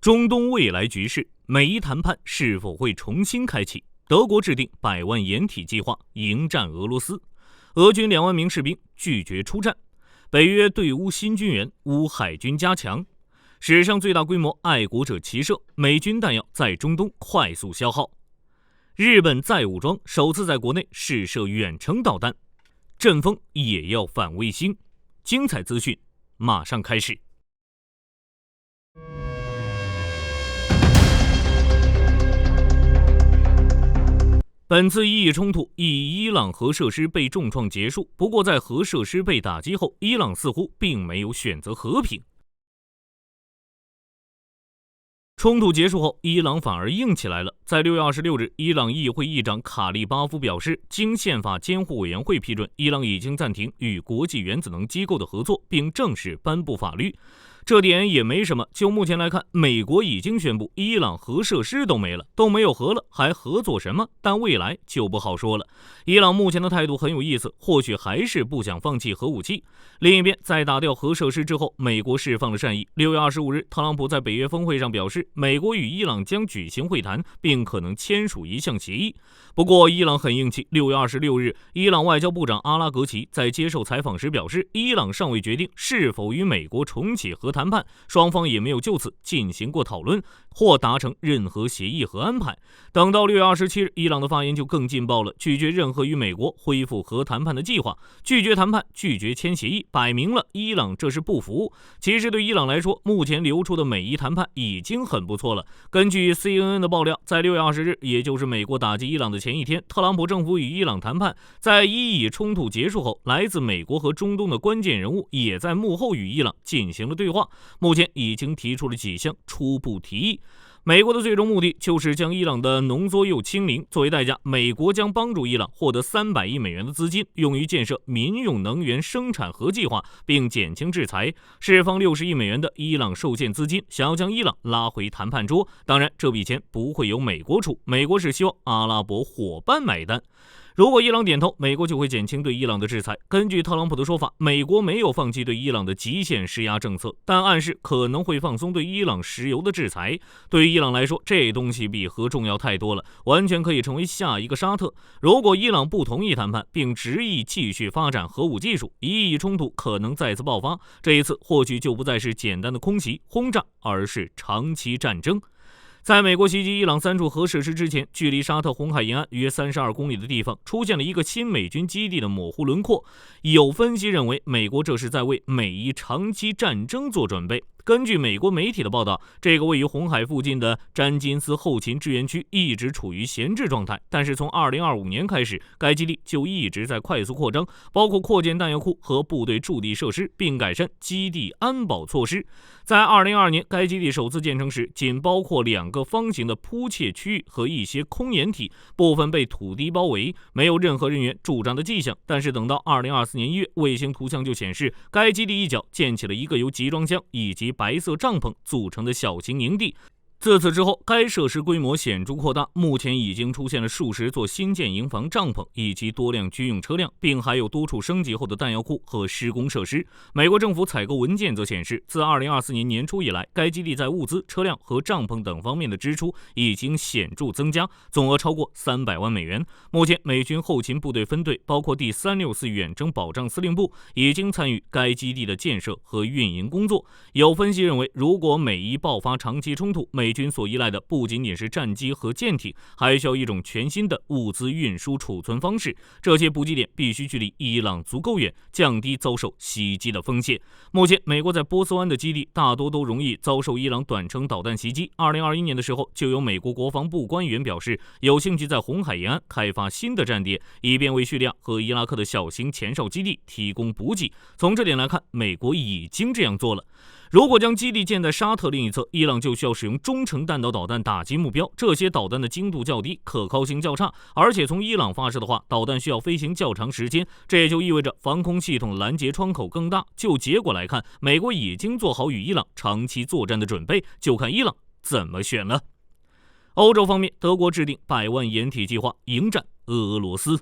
中东未来局势，美伊谈判是否会重新开启？德国制定100万掩体计划迎战俄罗斯，俄军2万名士兵拒绝出战，北约对乌新军援，乌海军加强。史上最大规模爱国者齐射，美军弹药在中东快速消耗。日本再武装，首次在国内试射远程导弹，阵风也要反卫星。精彩资讯马上开始。本次伊以冲突以伊朗核设施被重创结束，不过在核设施被打击后，伊朗似乎并没有选择和平。冲突结束后，伊朗反而硬起来了。在6月26日，伊朗议会议长卡利巴夫表示，经宪法监护委员会批准，伊朗已经暂停与国际原子能机构的合作，并正式颁布法律。这点也没什么，就目前来看，美国已经宣布伊朗核设施都没了，都没有核了，还合作什么？但未来就不好说了。伊朗目前的态度很有意思，或许还是不想放弃核武器。另一边，在打掉核设施之后，美国释放了善意。6月25日，特朗普在北约峰会上表示，美国与伊朗将举行会谈，并可能签署一项协议。不过，伊朗很硬气。6月26日，伊朗外交部长阿拉格齐在接受采访时表示，伊朗尚未决定是否与美国重启核谈判，双方也没有就此进行过讨论或达成任何协议和安排。等到6月27日，伊朗的发言就更劲爆了，拒绝任何与美国恢复核谈判的计划，拒绝谈判，拒绝签协议，摆明了伊朗这是不服。其实对伊朗来说，目前流出的美伊谈判已经很不错了。根据 CNN 的爆料，在6月20日，也就是美国打击伊朗的前一天，特朗普政府与伊朗谈判，在伊以冲突结束后，来自美国和中东的关键人物也在幕后与伊朗进行了对话，目前已经提出了几项初步提议。美国的最终目的就是将伊朗的浓缩铀清零，作为代价，美国将帮助伊朗获得300亿美元的资金，用于建设民用能源生产核计划，并减轻制裁，释放60亿美元的伊朗受限资金，想要将伊朗拉回谈判桌。当然，这笔钱不会由美国出，美国是希望阿拉伯伙伴买单。如果伊朗点头，美国就会减轻对伊朗的制裁。根据特朗普的说法，美国没有放弃对伊朗的极限施压政策，但暗示可能会放松对伊朗石油的制裁。对于伊朗来说，这东西比核重要太多了，完全可以成为下一个沙特。如果伊朗不同意谈判，并执意继续发展核武技术，伊以冲突可能再次爆发。这一次或许就不再是简单的空袭轰炸，而是长期战争。在美国袭击伊朗3处核设施之前，距离沙特红海沿岸约32公里的地方出现了一个新美军基地的模糊轮廓。有分析认为，美国这是在为美伊长期战争做准备。根据美国媒体的报道，这个位于红海附近的詹金斯后勤支援区一直处于闲置状态，但是从2025年开始，该基地就一直在快速扩张，包括扩建弹药库和部队驻地设施，并改善基地安保措施。在2022年，该基地首次建成时，仅包括2个方形的铺thiết区域和一些空掩体，部分被土地包围，没有任何人员驻扎的迹象。但是等到2024年1月，卫星图像就显示，该基地一角建起了一个由集装箱以及白色帐篷组成的小型营地。自此之后，该设施规模显著扩大，目前已经出现了数十座新建营房帐篷以及多辆军用车辆，并还有多处升级后的弹药库和施工设施。美国政府采购文件则显示，自2024年年初以来，该基地在物资、车辆和帐篷等方面的支出已经显著增加，总额超过300万美元。目前，美军后勤部队分队，包括第364远征保障司令部，已经参与该基地的建设和运营工作。有分析认为，如果美伊爆发长期冲突，美军所依赖的不仅仅是战机和舰艇，还需要一种全新的物资运输储存方式。这些补给点必须距离伊朗足够远，降低遭受袭击的风险。目前，美国在波斯湾的基地大多都容易遭受伊朗短程导弹袭击。2021年的时候，就有美国国防部官员表示，有兴趣在红海沿岸开发新的战点，以便为叙利亚和伊拉克的小型前哨基地提供补给。从这点来看，美国已经这样做了。如果将基地建在沙特另一侧，伊朗就需要使用中程弹道导弹打击目标，这些导弹的精度较低，可靠性较差，而且从伊朗发射的话，导弹需要飞行较长时间，这也就意味着防空系统拦截窗口更大。就结果来看，美国已经做好与伊朗长期作战的准备，就看伊朗怎么选了。欧洲方面，德国制定100万掩体计划迎战俄罗斯。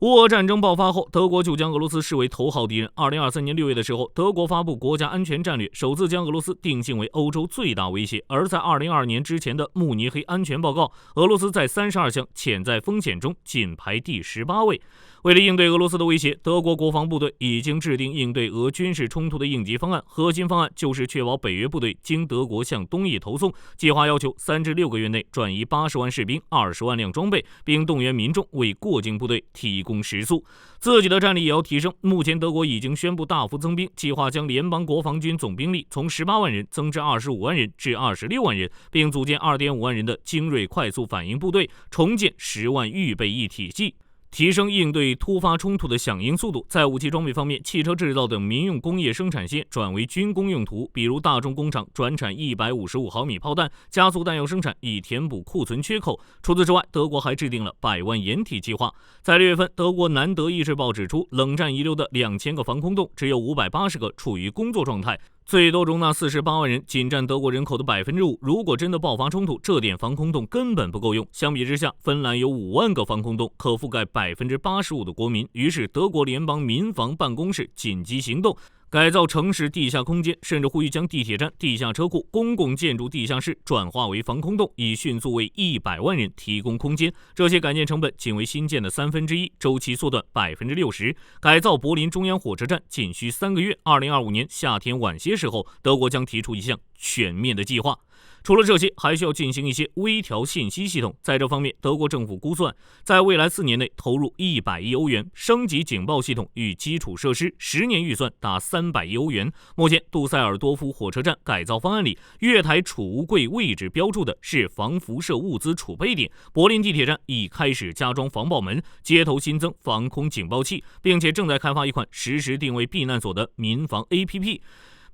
乌俄战争爆发后，德国就将俄罗斯视为头号敌人。2023年6月的时候，德国发布国家安全战略，首次将俄罗斯定性为欧洲最大威胁。而在2022年之前的慕尼黑安全报告，俄罗斯在32项潜在风险中仅排第18位。为了应对俄罗斯的威胁，德国国防部队已经制定应对俄军事冲突的应急方案。核心方案就是确保北约部队经德国向东翼投送，计划要求3至6个月内转移80万士兵、20万辆装备，并动员民众为过境部队提供食宿。自己的战力也要提升。目前德国已经宣布大幅增兵，计划将联邦国防军总兵力从18万人增至25万人至26万人，并组建2.5万人的精锐快速反应部队，重建10万预备役体系，提升应对突发冲突的响应速度。在武器装备方面，汽车制造等民用工业生产线转为军工用途，比如大众工厂转产155毫米炮弹，加速弹药生产以填补库存缺口。除此之外，德国还制定了100万掩体计划。在6月份，德国南德意志报指出，冷战遗留的2000个防空洞只有580个处于工作状态，最多容纳48万人，仅占德国人口的5%。如果真的爆发冲突，这点防空洞根本不够用。相比之下，芬兰有5万个防空洞，可覆盖85%的国民。于是，德国联邦民防办公室紧急行动，改造城市地下空间，甚至呼吁将地铁站、地下车库、公共建筑地下室转化为防空洞，以迅速为100万人提供空间。这些改建成本仅为新建的1/3，周期缩短60%。改造柏林中央火车站仅需3个月。2025年夏天晚些时候，德国将提出一项全面的计划。除了这些，还需要进行一些微调信息系统。在这方面，德国政府估算，在未来4年内投入100亿欧元，升级警报系统与基础设施，10年预算达300亿欧元。目前，杜塞尔多夫火车站改造方案里，月台储物柜位置标注的是防辐射物资储备点。柏林地铁站已开始加装防爆门，街头新增防空警报器，并且正在开发一款实时定位避难所的民防 APP。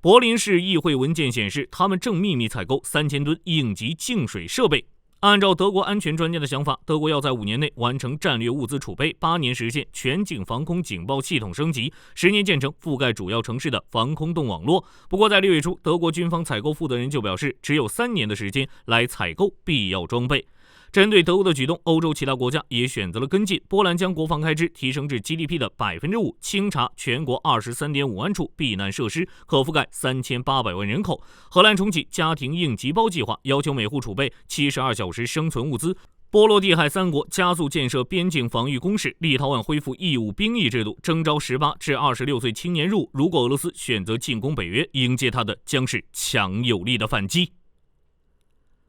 柏林市议会文件显示，他们正秘密采购3000吨应急净水设备。按照德国安全专家的想法，德国要在5年内完成战略物资储备，8年实现全境防空警报系统升级，10年建成覆盖主要城市的防空洞网络。不过在6月初，德国军方采购负责人就表示，只有3年的时间来采购必要装备。针对德国的举动，欧洲其他国家也选择了跟进。波兰将国防开支提升至 GDP 的5%，清查全国23.5万处避难设施，可覆盖3800万人口。荷兰重启家庭应急包计划，要求每户储备72小时生存物资。波罗的海3国加速建设边境防御工事。立陶宛恢复义务兵役制度，征召18至26岁青年入伍。如果俄罗斯选择进攻北约，迎接他的将是强有力的反击。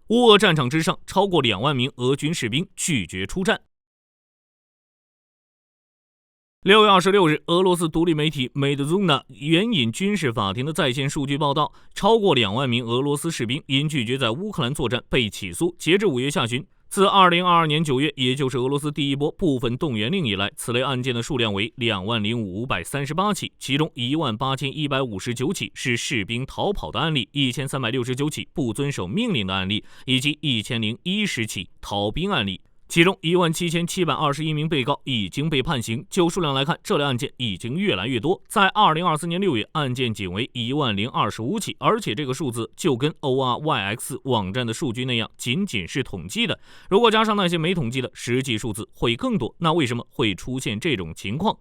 乌俄战场之上，超过2万名俄军士兵拒绝出战。6月26日，俄罗斯独立媒体 Medzuna 援引军事法庭的在线数据报道，超过2万名俄罗斯士兵因拒绝在乌克兰作战被起诉。截至5月下旬，自2022年9月，也就是俄罗斯第一波部分动员令以来，此类案件的数量为20538起，其中18159起是士兵逃跑的案例，1369起不遵守命令的案例，以及1010起逃兵案例。其中17721名被告已经被判刑。就数量来看，这类案件已经越来越多。在2024年6月，案件仅为10025起，而且这个数字就跟 ORYX 网站的数据那样，仅仅是统计的。如果加上那些没统计的，实际数字会更多。那为什么会出现这种情况？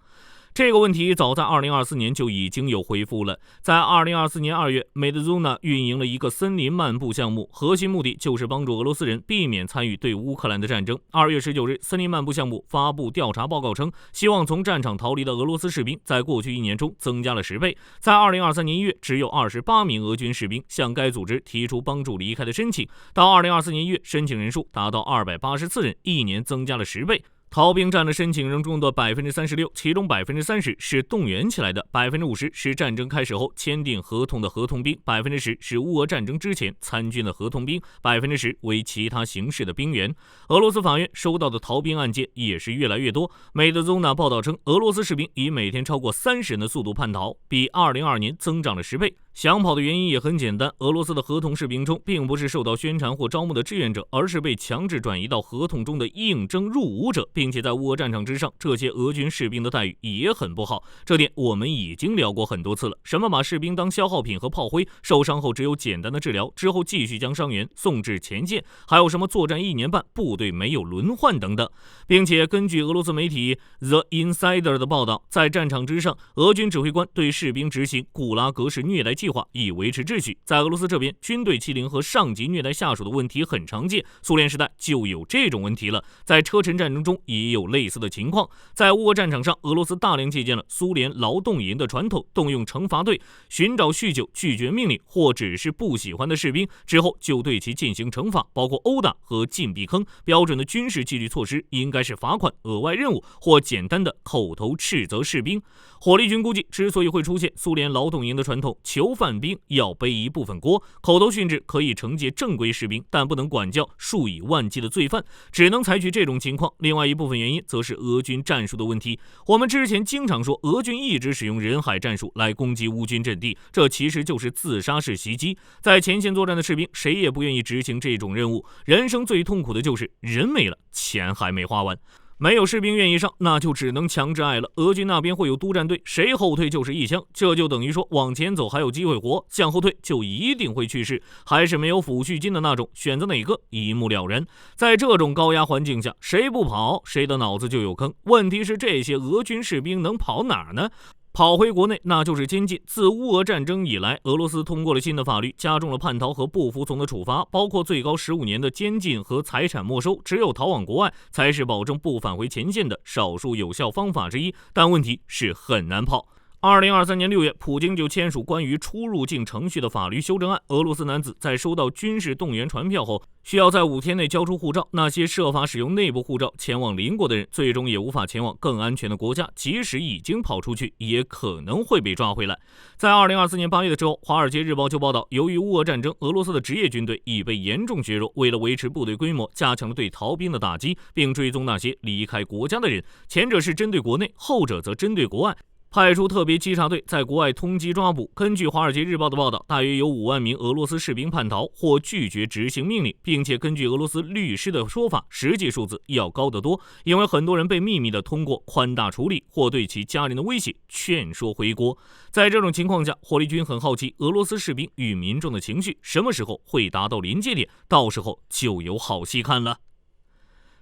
这个问题早在2024年就已经有回复了。在2024年2月，Medzuna 运营了一个森林漫步项目，核心目的就是帮助俄罗斯人避免参与对乌克兰的战争。2月19日，森林漫步项目发布调查报告称，希望从战场逃离的俄罗斯士兵在过去1年中增加了10倍。在2023年1月，只有28名俄军士兵向该组织提出帮助离开的申请，到2024年1月，申请人数达到284人，1年增加了10倍。逃兵占了申请人中的36%，其中30%是动员起来的，50%是战争开始后签订合同的合同兵，10%是乌俄战争之前参军的合同兵，10%为其他形式的兵员。俄罗斯法院收到的逃兵案件也是越来越多。Medzuna 报道称，俄罗斯士兵以每天超过30人的速度叛逃，比2022年增长了10倍。想跑的原因也很简单，俄罗斯的合同士兵中并不是受到宣传或招募的志愿者，而是被强制转移到合同中的应征入伍者，并且在乌俄战场之上，这些俄军士兵的待遇也很不好。这点我们已经聊过很多次了，什么把士兵当消耗品和炮灰，受伤后只有简单的治疗，之后继续将伤员送至前线，还有什么作战1年半部队没有轮换等等。并且根据俄罗斯媒体 The Insider 的报道，在战场之上，俄军指挥官对士兵执行古拉格式虐待计划以维持秩序。在俄罗斯这边，军队欺凌和上级虐待下属的问题很常见，苏联时代就有这种问题了。在车臣战争中也有类似的情况。在乌俄战场上，俄罗斯大量借鉴了苏联劳动营的传统，动用惩罚队，寻找酗酒、拒绝命令或只是不喜欢的士兵，之后就对其进行惩罚，包括殴打和禁闭坑。标准的军事纪律措施应该是罚款、额外任务或简单的口头斥责士兵。火力军估计，之所以会出现苏联劳动营的传统，囚犯兵要背一部分锅，口头训斥可以惩戒正规士兵，但不能管教数以万计的罪犯，只能采取这种情况。另外一部分原因则是俄军战术的问题。我们之前经常说，俄军一直使用人海战术来攻击乌军阵地，这其实就是自杀式袭击。在前线作战的士兵，谁也不愿意执行这种任务。人生最痛苦的就是人没了，钱还没花完。没有士兵愿意上，那就只能强制爱了。俄军那边会有督战队，谁后退就是一枪，这就等于说往前走还有机会活，向后退就一定会去世，还是没有抚恤金的那种，选择哪个一目了然。在这种高压环境下，谁不跑，谁的脑子就有坑。问题是这些俄军士兵能跑哪儿呢？跑回国内那就是监禁。自乌俄战争以来，俄罗斯通过了新的法律，加重了叛逃和不服从的处罚，包括最高15年的监禁和财产没收。只有逃往国外才是保证不返回前线的少数有效方法之一，但问题是很难跑。2023年6月，普京就签署关于出入境程序的法律修正案。俄罗斯男子在收到军事动员传票后，需要在5天内交出护照。那些设法使用内部护照前往邻国的人，最终也无法前往更安全的国家，即使已经跑出去，也可能会被抓回来。在2024年8月的时候，《华尔街日报》就报道，由于乌俄战争，俄罗斯的职业军队已被严重削弱。为了维持部队规模，加强了对逃兵的打击，并追踪那些离开国家的人。前者是针对国内，后者则针对国外。派出特别稽查队在国外通缉抓捕。根据《华尔街日报》的报道，大约有5万名俄罗斯士兵叛逃或拒绝执行命令，并且根据俄罗斯律师的说法，实际数字要高得多，因为很多人被秘密的通过宽大处理或对其家人的威胁劝说回国。在这种情况下，火力军很好奇俄罗斯士兵与民众的情绪什么时候会达到临界点，到时候就有好戏看了。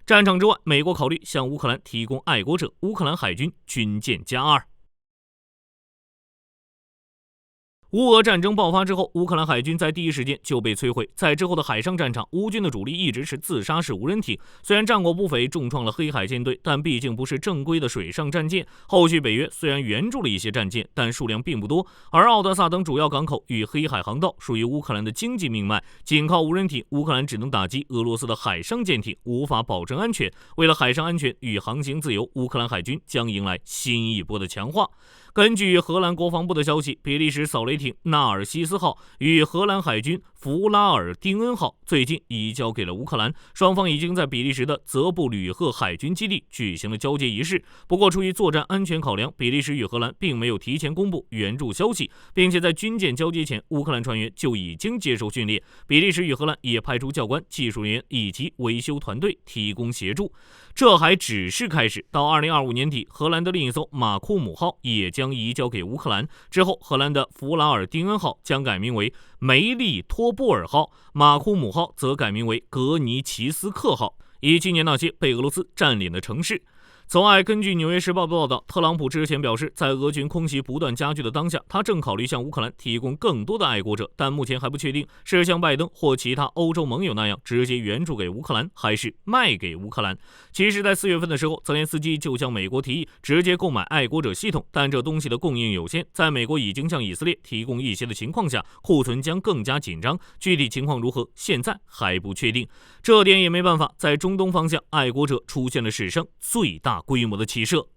战场之外，美国考虑向乌克兰提供爱国者，乌克兰海军军舰+2。乌俄战争爆发之后，乌克兰海军在第一时间就被摧毁。在之后的海上战场，乌军的主力一直是自杀式无人艇，虽然战果不菲，重创了黑海舰队，但毕竟不是正规的水上战舰。后续北约虽然援助了一些战舰，但数量并不多。而奥德萨等主要港口与黑海航道属于乌克兰的经济命脉，仅靠无人艇，乌克兰只能打击俄罗斯的海上舰艇，无法保证安全。为了海上安全与航行自由，乌克兰海军将迎来新一波的强化。根据荷兰国防部的消息，比利时扫雷艇纳尔西斯号与荷兰海军弗拉尔丁恩号最近移交给了乌克兰，双方已经在比利时的泽布吕赫海军基地举行了交接仪式。不过，出于作战安全考量，比利时与荷兰并没有提前公布援助消息，并且在军舰交接前，乌克兰船员就已经接受训练。比利时与荷兰也派出教官、技术人员以及维修团队提供协助。这还只是开始，到2025年底，荷兰的另一艘马库姆号也将移交给乌克兰。之后，荷兰的弗拉尔丁恩号将改名为梅利托波尔号，马库姆号则改名为格尼奇斯克号，以纪念那些被俄罗斯占领的城市。此外，根据《纽约时报》的报道，特朗普之前表示，在俄军空袭不断加剧的当下，他正考虑向乌克兰提供更多的爱国者，但目前还不确定是像拜登或其他欧洲盟友那样直接援助给乌克兰，还是卖给乌克兰。其实，在4月份的时候，泽连斯基就向美国提议直接购买爱国者系统，但这东西的供应有限，在美国已经向以色列提供一些的情况下，库存将更加紧张。具体情况如何，现在还不确定。这点也没办法，在中东方向，爱国者出现了史上最大规模的起射。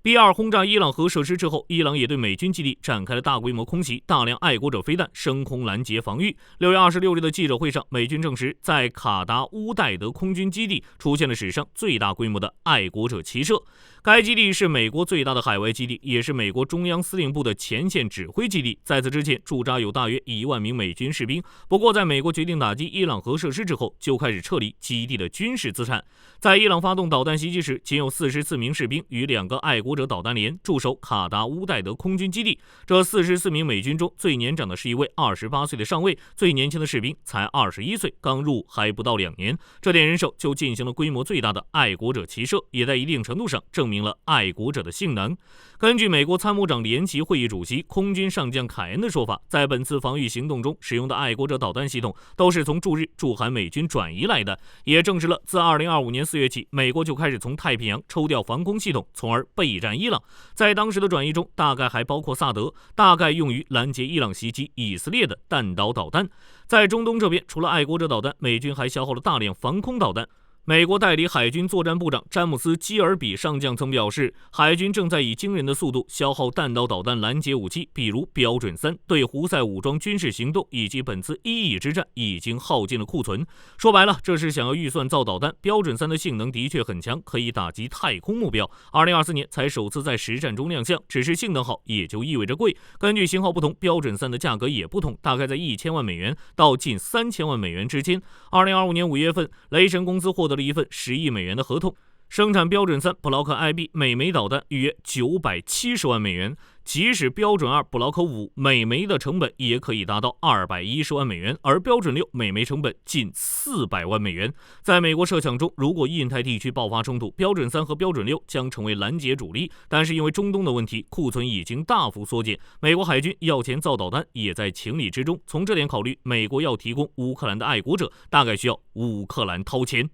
B-2轰炸伊朗核设施之后，伊朗也对美军基地展开了大规模空袭，大量爱国者飞弹升空拦截防御。6月26日的记者会上，美军证实在卡达乌戴德空军基地出现了史上最大规模的爱国者齐射。该基地是美国最大的海外基地，也是美国中央司令部的前线指挥基地。在此之前，驻扎有大约1万名美军士兵。不过，在美国决定打击伊朗核设施之后，就开始撤离基地的军事资产。在伊朗发动导弹袭击时，仅有44名士兵与2个爱国者导弹连驻守卡达乌代德空军基地。这44名美军中，最年长的是一位28岁的上尉，最年轻的士兵才21岁，刚入伍还不到2年。这点人手就进行了规模最大的爱国者齐射，也在一定程度上证明了爱国者的性能。根据美国参谋长联席会议主席空军上将凯恩的说法，在本次防御行动中使用的爱国者导弹系统都是从驻日驻韩美军转移来的，也证实了自2025年4月起，美国就开始从太平洋抽调防空系统，从而备战伊朗。在当时的转移中，大概还包括萨德，大概用于拦截伊朗袭击以色列的弹道导弹。在中东这边，除了爱国者导弹，美军还消耗了大量防空导弹。美国代理海军作战部长詹姆斯·基尔比上将曾表示，海军正在以惊人的速度消耗弹道导弹拦截武器，比如标准3，对胡塞武装军事行动以及本次伊以之战已经耗尽了库存。说白了，这是想要预算造导弹。标准3的性能的确很强，可以打击太空目标。2024年才首次在实战中亮相，只是性能好也就意味着贵。根据型号不同，标准3的价格也不同，大概在1000万美元到近3000万美元之间。2025年5月份，雷神公司获得了一份10亿美元的合同，生产标准3布劳克 IB 每枚导弹约970万美元。即使标准2布劳克5每枚的成本也可以达到210万美元，而标准6每枚成本近400万美元。在美国设想中，如果印太地区爆发冲突，标准3和标准6将成为拦截主力。但是因为中东的问题，库存已经大幅缩减，美国海军要钱造导弹也在情理之中。从这点考虑，美国要提供乌克兰的爱国者，大概需要乌克兰掏钱。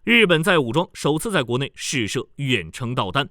日本再武装，首次在国内试射远程导弹。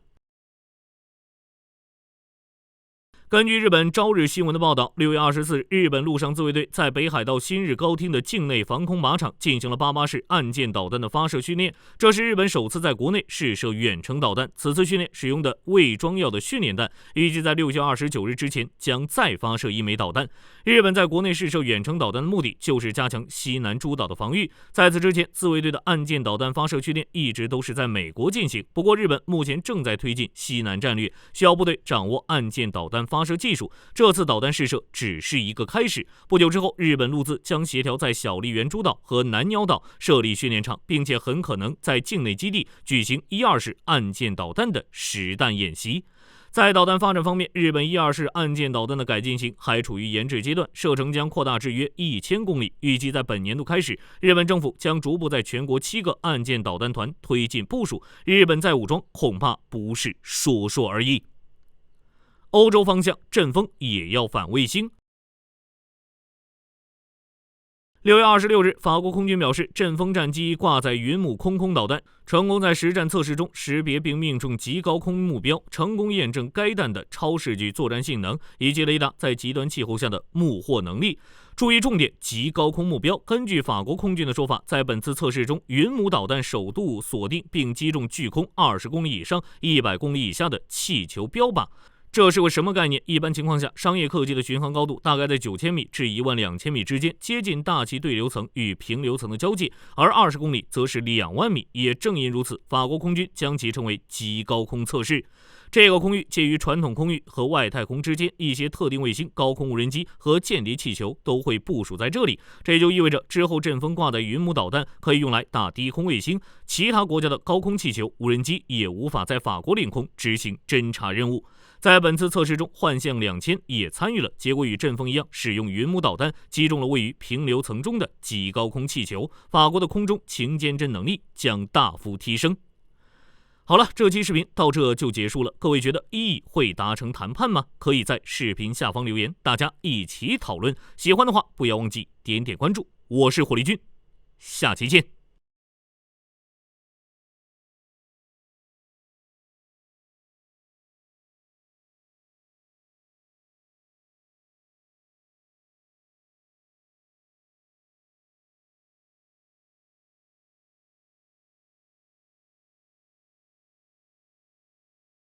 根据日本朝日新闻的报道，6月24日，日本陆上自卫队在北海道新日高町的境内防空靶场进行了88式岸舰导弹的发射训练，这是日本首次在国内试射远程导弹。此次训练使用的未装药的训练弹，预计在6月29日之前将再发射1枚导弹。日本在国内试射远程导弹的目的就是加强西南诸岛的防御。在此之前，自卫队的岸舰导弹发射训练一直都是在美国进行。不过，日本目前正在推进西南战略，需要部队掌握岸舰导弹发射技术。这次导弹试射只是一个开始。不久之后，日本陆自将协调在小笠原诸岛和南鸟岛设立训练场，并且很可能在境内基地举行12式岸舰导弹的实弹演习。在导弹发展方面，日本12式岸舰导弹的改进型还处于研制阶段，射程将扩大至约1000公里。预计在本年度开始，日本政府将逐步在全国7个岸舰导弹团推进部署。日本再武装恐怕不是说说而已。欧洲方向，阵风也要反卫星。6月26日，法国空军表示，阵风战机挂载云母空导弹，成功在实战测试中识别并命中极高空目标，成功验证该弹的超视距作战性能以及雷达在极端气候下的目获能力。注意重点，极高空目标。根据法国空军的说法，在本次测试中，云母导弹首度锁定并击中距空20公里以上、100公里以下的气球标靶。这是个什么概念？一般情况下，商业客机的巡航高度大概在9000米至12000米之间，接近大气对流层与平流层的交界，而20公里则是2万米。也正因如此，法国空军将其称为极高空测试。这个空域介于传统空域和外太空之间，一些特定卫星、高空无人机和间谍气球都会部署在这里。这就意味着之后阵风挂载云母导弹可以用来打低空卫星，其他国家的高空气球、无人机也无法在法国领空执行侦察任务。在本次测试中，幻象2000也参与了，结果与阵风一样，使用云母导弹击中了位于平流层中的极高空气球。法国的空中勤监侦能力将大幅提升。好了，这期视频到这就结束了。各位觉得伊以会达成谈判吗？可以在视频下方留言，大家一起讨论。喜欢的话，不要忘记点点关注。我是火力军，下期见。